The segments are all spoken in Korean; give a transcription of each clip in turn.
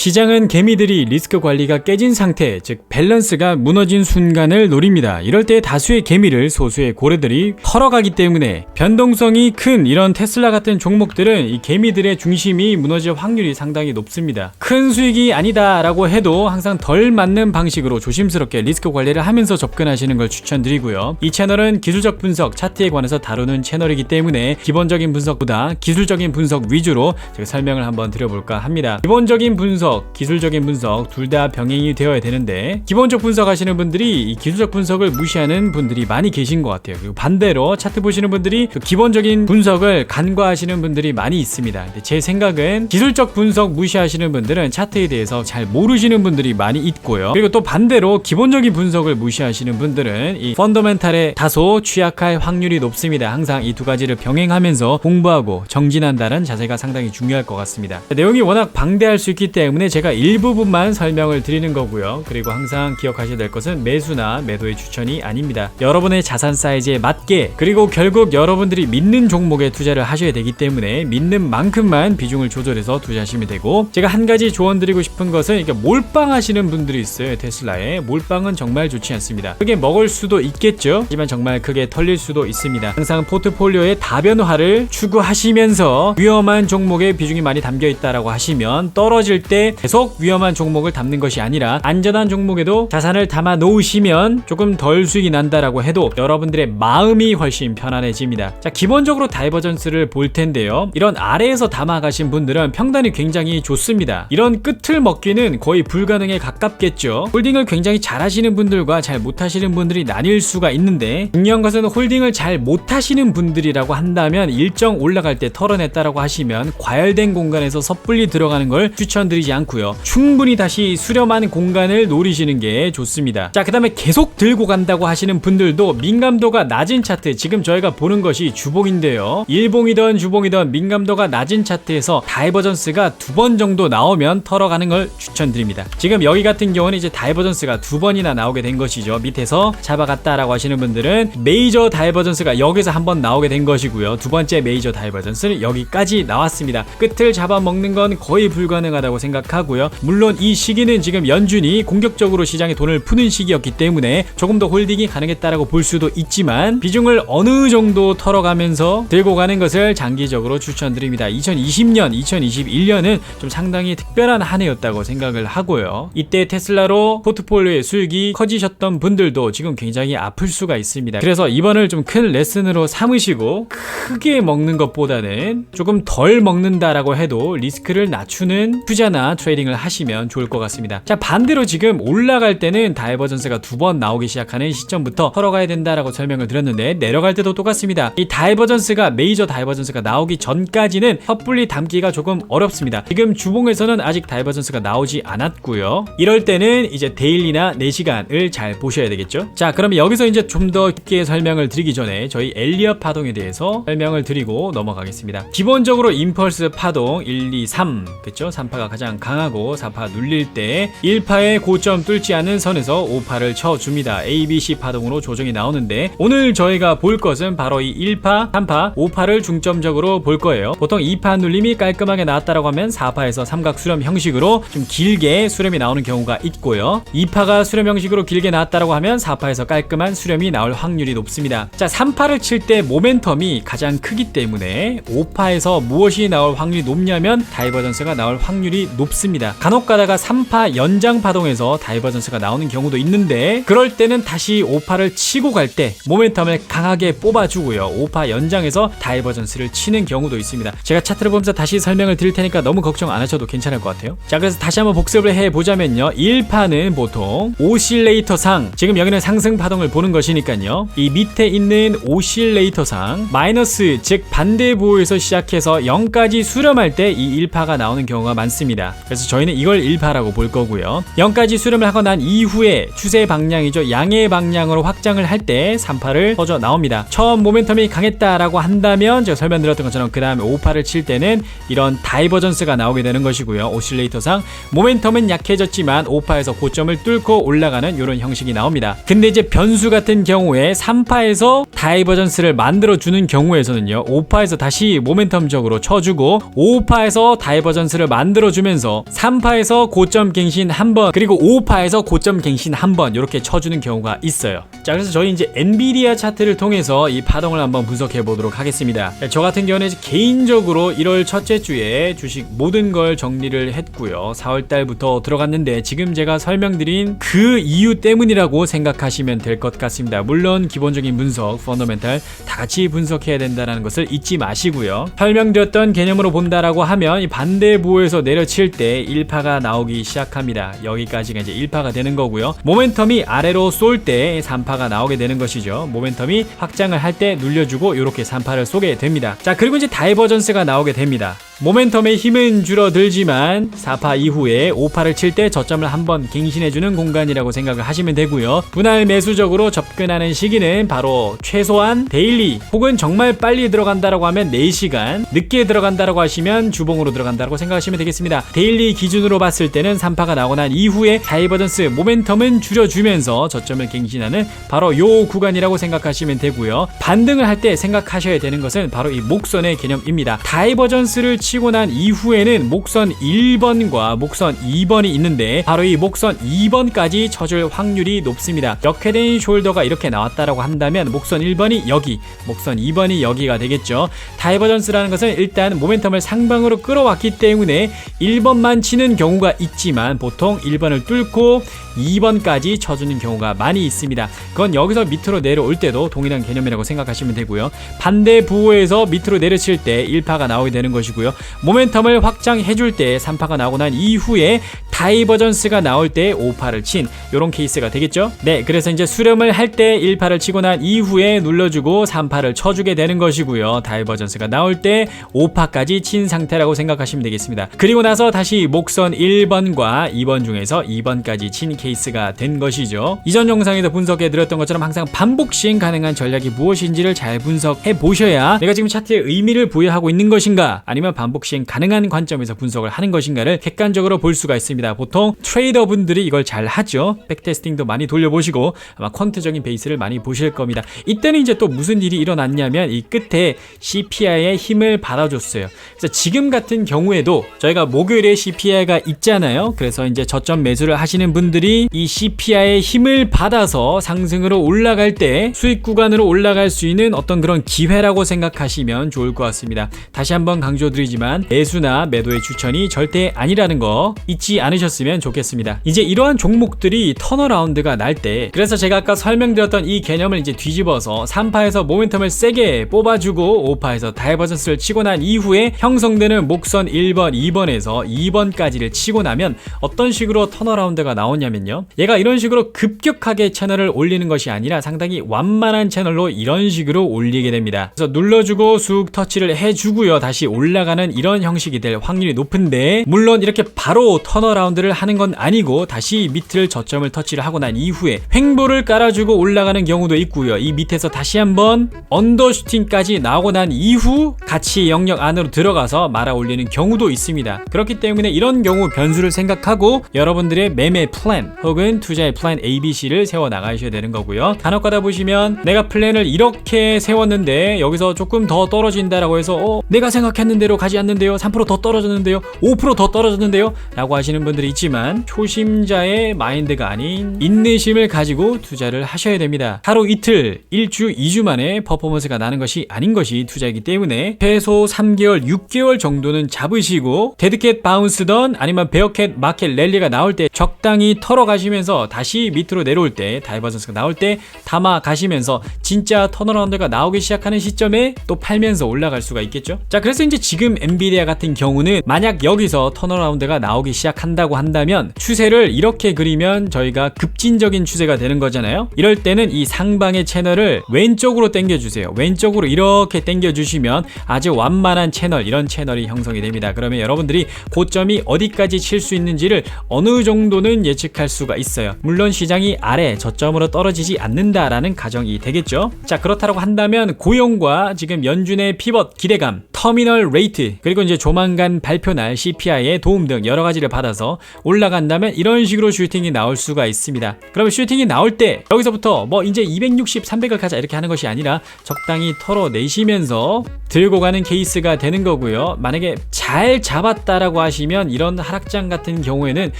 시장은 개미들이 리스크 관리가 깨진 상태, 즉 밸런스가 무너진 순간을 노립니다. 이럴 때 다수의 개미를 소수의 고래들이 털어가기 때문에 변동성이 큰 이런 테슬라 같은 종목들은 이 개미들의 중심이 무너질 확률이 상당히 높습니다. 큰 수익이 아니다 라고 해도 항상 덜 맞는 방식으로 조심스럽게 리스크 관리를 하면서 접근하시는 걸 추천드리고요. 이 채널은 기술적 분석, 차트에 관해서 다루는 채널이기 때문에 기본적인 분석보다 기술적인 분석 위주로 제가 설명을 한번 드려볼까 합니다. 기본적인 분석, 기술적인 분석 둘 다 병행이 되어야 되는데 기본적 분석 하시는 분들이 이 기술적 분석을 무시하는 분들이 많이 계신 것 같아요. 그리고 반대로 차트 보시는 분들이 그 기본적인 분석을 간과하시는 분들이 많이 있습니다. 근데 제 생각은 기술적 분석 무시하시는 분들은 차트에 대해서 잘 모르시는 분들이 많이 있고요. 그리고 또 반대로 기본적인 분석을 무시하시는 분들은 이 펀더멘탈에 다소 취약할 확률이 높습니다. 항상 이 두 가지를 병행하면서 공부하고 정진한다는 자세가 상당히 중요할 것 같습니다. 내용이 워낙 방대할 수 있기 때문에 제가 일부분만 설명을 드리는 거고요. 그리고 항상 기억하셔야 될 것은 매수나 매도의 추천이 아닙니다. 여러분의 자산 사이즈에 맞게, 그리고 결국 여러분들이 믿는 종목에 투자를 하셔야 되기 때문에 믿는 만큼만 비중을 조절해서 투자하시면 되고, 제가 한 가지 조언 드리고 싶은 것은 이게 몰빵 하시는 분들이 있어요. 테슬라에 몰빵은 정말 좋지 않습니다. 크게 먹을 수도 있겠죠. 하지만 정말 크게 털릴 수도 있습니다. 항상 포트폴리오의 다변화를 추구하시면서 위험한 종목에 비중이 많이 담겨 있다라고 하시면 떨어질 때 계속 위험한 종목을 담는 것이 아니라 안전한 종목에도 자산을 담아 놓으시면 조금 덜 수익이 난다라고 해도 여러분들의 마음이 훨씬 편안해집니다. 자, 기본적으로 다이버전스를 볼 텐데요. 이런 아래에서 담아 가신 분들은 평단이 굉장히 좋습니다. 이런 끝을 먹기는 거의 불가능에 가깝겠죠. 홀딩을 굉장히 잘 하시는 분들과 잘 못하시는 분들이 나뉠 수가 있는데, 중요한 것은 홀딩을 잘 못하시는 분들이라고 한다면 일정 올라갈 때 털어냈다라고 하시면 과열된 공간에서 섣불리 들어가는 걸 추천드리지 않고요. 충분히 다시 수렴한 공간을 노리시는 게 좋습니다. 자, 그 다음에 계속 들고 간다고 하시는 분들도 민감도가 낮은 차트, 지금 저희가 보는 것이 주봉인데요. 일봉이든 주봉이든 민감도가 낮은 차트에서 다이버전스가 2번 정도 나오면 털어가는 걸 추천드립니다. 지금 여기 같은 경우는 이제 다이버전스가 2번이나 나오게 된 것이죠. 밑에서 잡아갔다라고 하시는 분들은 메이저 다이버전스가 여기서 한번 나오게 된 것이고요. 두 번째 메이저 다이버전스는 여기까지 나왔습니다. 끝을 잡아먹는 건 거의 불가능하다고 생각하고요. 물론 이 시기는 지금 연준이 공격적으로 시장에 돈을 푸는 시기였기 때문에 조금 더 홀딩이 가능했다라고 볼 수도 있지만, 비중을 어느 정도 털어가면서 들고 가는 것을 장기적으로 추천드립니다. 2020년, 2021년은 좀 상당히 특별한 한 해였다고 생각을 하고요. 이때 테슬라로 포트폴리오의 수익이 커지셨던 분들도 지금 굉장히 아플 수가 있습니다. 그래서 이번을 좀 큰 레슨으로 삼으시고, 크게 먹는 것보다는 조금 덜 먹는다라고 해도 리스크를 낮추는 투자나 트레이딩을 하시면 좋을 것 같습니다. 자, 반대로 지금 올라갈 때는 다이버전스가 2번 나오기 시작하는 시점부터 털어가야 된다라고 설명을 드렸는데, 내려갈 때도 똑같습니다. 이 다이버전스가, 메이저 다이버전스가 나오기 전까지는 섣불리 담기가 조금 어렵습니다. 지금 주봉에서는 아직 다이버전스가 나오지 않았고요. 이럴 때는 이제 데일리나 4시간을 잘 보셔야 되겠죠. 자, 그러면 여기서 이제 좀 더 깊게 설명을 드리기 전에 저희 엘리엇 파동에 대해서 설명을 드리고 넘어가겠습니다. 기본적으로 임펄스 파동 1, 2, 3, 그쵸? 3파가 가장 강하고 4파 눌릴 때 1파의 고점 뚫지 않는 선에서 5파를 쳐줍니다. A, B, C 파동으로 조정이 나오는데, 오늘 저희가 볼 것은 바로 이 1파, 3파, 5파를 중점적으로 볼 거예요. 보통 2파 눌림이 깔끔하게 나왔다라고 하면 4파에서 삼각 수렴 형식으로 좀 길게 수렴이 나오는 경우가 있고요. 2파가 수렴 형식으로 길게 나왔다라고 하면 4파에서 깔끔한 수렴이 나올 확률이 높습니다. 자, 3파를 칠 때 모멘텀이 가장 크기 때문에 5파에서 무엇이 나올 확률이 높냐면 다이버전스가 나올 확률이 높습니다. 간혹 가다가 3파 연장 파동에서 다이버전스가 나오는 경우도 있는데, 그럴 때는 다시 5파를 치고 갈 때 모멘텀을 강하게 뽑아주고요. 5파 연장에서 다이버전스를 치는 경우도 있습니다. 제가 차트를 보면서 다시 설명을 드릴 테니까 너무 걱정 안 하셔도 괜찮을 것 같아요. 자, 그래서 다시 한번 복습을 해보자면요. 1파는 보통 오실레이터상, 지금 여기는 상승 파동을 보는 것이니까요. 이 밑에 있는 오실레이터상 마이너스, 즉 반대 부호에서 시작해서 0까지 수렴할 때 이 1파가 나오는 경우가 많습니다. 그래서 저희는 이걸 1파라고 볼 거고요. 0까지 수렴을 하고 난 이후에 추세 방향이죠. 양의 방향으로 확장을 할 때 3파를 터져 나옵니다. 처음 모멘텀이 강했다라고 한다면 제가 설명드렸던 것처럼 그 다음에 5파를 칠 때는 이런 다이버전스가 나오게 되는 것이고요. 오실레이터상 모멘텀은 약해졌지만 5파에서 고점을 뚫고 올라가는 이런 형식이 나옵니다. 근데 이제 변수 같은 경우에 3파에서 다이버전스를 만들어주는 경우에서는요, 5파에서 다시 모멘텀적으로 쳐주고 5파에서 다이버전스를 만들어주면서 주면서 3파에서 고점 갱신 한번, 그리고 5파에서 고점 갱신 한번 이렇게 쳐주는 경우가 있어요. 자, 그래서 저희 이제 엔비디아 차트를 통해서 이 파동을 한번 분석해 보도록 하겠습니다. 저 같은 경우는 개인적으로 1월 첫째 주에 주식 모든 걸 정리를 했고요. 4월 달부터 들어갔는데 지금 제가 설명드린 그 이유 때문이라고 생각하시면 될 것 같습니다. 물론 기본적인 분석, 펀더멘탈 다 같이 분석해야 된다는 것을 잊지 마시고요. 설명드렸던 개념으로 본다라고 하면 이 반대 부호에서 내려칠 때 1파가 나오기 시작합니다. 여기까지가 이제 1파가 되는 거고요. 모멘텀이 아래로 쏠 때 3파가 나오게 되는 것이죠. 모멘텀이 확장을 할 때 눌려주고 이렇게 3파를 쏘게 됩니다. 자, 그리고 이제 다이버전스가 나오게 됩니다. 모멘텀의 힘은 줄어들지만 4파 이후에 5파를 칠 때 저점을 한번 갱신해주는 공간이라고 생각을 하시면 되고요. 분할 매수적으로 접근하는 시기는 바로 최소한 데일리 혹은 정말 빨리 들어간다라고 하면 4시간, 늦게 들어간다라고 하시면 주봉으로 들어간다라고 생각하시면 되겠습니다. 데일리 기준으로 봤을 때는 3파가 나오고 난 이후에 다이버전스 모멘텀은 줄여주면서 저점을 갱신하는 바로 요 구간이라고 생각하시면 되고요. 반등을 할 때 생각하셔야 되는 것은 바로 이 목선의 개념입니다. 다이버전스를 치고 난 이후에는 목선 1번과 목선 2번이 있는데 바로 이 목선 2번까지 쳐줄 확률이 높습니다. 역회된 숄더가 이렇게 나왔다라고 한다면 목선 1번이 여기, 목선 2번이 여기가 되겠죠. 다이버전스라는 것은 일단 모멘텀을 상방으로 끌어왔기 때문에 1번만 치는 경우가 있지만 보통 1번을 뚫고 2번까지 쳐주는 경우가 많이 있습니다. 그건 여기서 밑으로 내려올 때도 동일한 개념이라고 생각하시면 되고요. 반대 부호에서 밑으로 내려칠 때 1파가 나오게 되는 것이고요. 모멘텀을 확장해줄 때 3파가 나오고 난 이후에 다이버전스가 나올 때 5파를 친 이런 케이스가 되겠죠. 네, 그래서 이제 수렴을 할 때 1파를 치고 난 이후에 눌러주고 3파를 쳐주게 되는 것이고요. 다이버전스가 나올 때 5파까지 친 상태라고 생각하시면 되겠습니다. 그리고 나서 다시 목선 1번과 2번 중에서 2번까지 친 케이스가 된 것이죠. 이전 영상에서 분석해 드렸던 것처럼 항상 반복 시행 가능한 전략이 무엇인지를 잘 분석해 보셔야 내가 지금 차트에 의미를 부여하고 있는 것인가, 아니면 반복 시행 가능한 관점에서 분석을 하는 것인가를 객관적으로 볼 수가 있습니다. 보통 트레이더 분들이 이걸 잘 하죠. 백테스팅도 많이 돌려보시고 아마 퀀트적인 베이스를 많이 보실 겁니다. 이때는 이제 또 무슨 일이 일어났냐면 이 끝에 CPI의 힘을 받아줬어요. 그래서 지금 같은 경우에도 저희가 목요일에 CPI가 있잖아요. 그래서 이제 저점 매수를 하시는 분들이 이 CPI의 힘을 받아서 상승으로 올라갈 때 수익 구간으로 올라갈 수 있는 어떤 그런 기회라고 생각하시면 좋을 것 같습니다. 다시 한번 강조드리지만 매수나 매도의 추천이 절대 아니라는 거 잊지 않으셨으면 좋겠습니다. 이제 이러한 종목들이 턴어라운드가 날 때, 그래서 제가 아까 설명드렸던 이 개념을 이제 뒤집어서 3파에서 모멘텀을 세게 뽑아주고 5파에서 다이버전스를 치고 난 이후에 형성되는 목선 1번, 2번에서 2번까지를 치고 나면 어떤 식으로 턴어라운드가 나오냐면요, 얘가 이런 식으로 급격하게 채널을 올리는 것이 아니라 상당히 완만한 채널로 이런 식으로 올리게 됩니다. 그래서 눌러주고 쑥 터치를 해주고요, 다시 올라가는 이런 형식이 될 확률이 높은데, 물론 이렇게 바로 턴어라운드를 하는 건 아니고 다시 밑을 저점을 터치를 하고 난 이후에 횡보를 깔아주고 올라가는 경우도 있고요. 이 밑에서 다시 한번 언더슈팅까지 나오고 난 이후 같이 영역 안으로 들어가서 말아 올리는 경우도 있습니다. 그렇기 때문에 이런 경우 변수를 생각하고 여러분들의 매매 플랜 혹은 투자의 플랜 ABC를 세워 나가셔야 되는 거고요. 간혹 가다 보시면 내가 플랜을 이렇게 세웠는데 여기서 조금 더 떨어진다라고 해서 내가 생각했는 대로 가지 않는데요, 3% 더 떨어졌는데요, 5% 더 떨어졌는데요 라고 하시는 분들이 있지만 초심자의 마인드가 아닌 인내심을 가지고 투자를 하셔야 됩니다. 하루 이틀, 1주, 2주 만에 퍼포먼스가 나는 것이 아닌 것이 투자이기 때문에 최소 3개월, 6개월 정도는 잡으시고 데드캣 바운스던 아니면 베어캣 마켓 랠리가 나올 때 적당히 털어가시면서 다시 밑으로 내려올 때 다이버전스가 나올 때 담아 가시면서 진짜 턴어라운드가 나오기 시작하는 시점에 또 팔면서 올라갈 수가 있겠죠. 자, 그래서 이제 지금 엔비디아 같은 경우는 만약 여기서 턴어라운드가 나오기 시작한다고 한다면 추세를 이렇게 그리면 저희가 급진적인 추세가 되는 거잖아요. 이럴 때는 이 상방의 채널을 왼쪽으로 당겨주세요. 왼쪽으로 이렇게 당겨주시면 아주 완만한 채널, 이런 채널이 형성이 됩니다. 그러면 여러분들이 고점이 어디까지 칠 수 있는지를 어느 정도는 예측할 수가 있어요. 물론 시장이 아래 저점으로 떨어지지 않는다라는 가정이 되겠죠. 자, 그렇다고 한다면 고용과 지금 연준의 피벗 기대감, 터미널 레이트, 그리고 이제 조만간 발표날 CPI의 도움 등 여러 가지를 받아서 올라간다면 이런 식으로 슈팅이 나올 수가 있습니다. 그러면 슈팅이 나올 때 여기서부터 뭐 이제 260, 300을 가자 이렇게 하는 것이 아니라 적당히 털어내시면서 들고 가는 케이스가 되는 거고요. 만약에 잘 잡았다라고 하시면 이런 하락장 같은 경우에는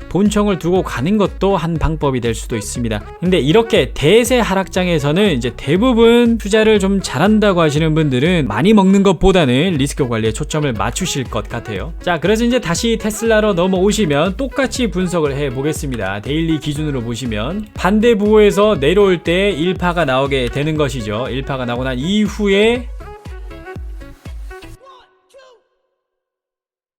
본청을 두고 가는 것도 한 방법이 될 수도 있습니다. 근데 이렇게 대세 하락장에서는 이제 대부분 투자를 좀 잘한다고 하시는 분들은 많이 먹는 것보다는 리스크 관리에 초점을 맞추실 것 같아요. 자, 그래서 이제 다시 테슬라로 넘어오시면 똑같이 분석을 해 보겠습니다. 데일리 기준으로 보시면 반대 부호에서 내려올 때 1파가 나오게 되는 것이죠. 1파가 나오고 난 이후에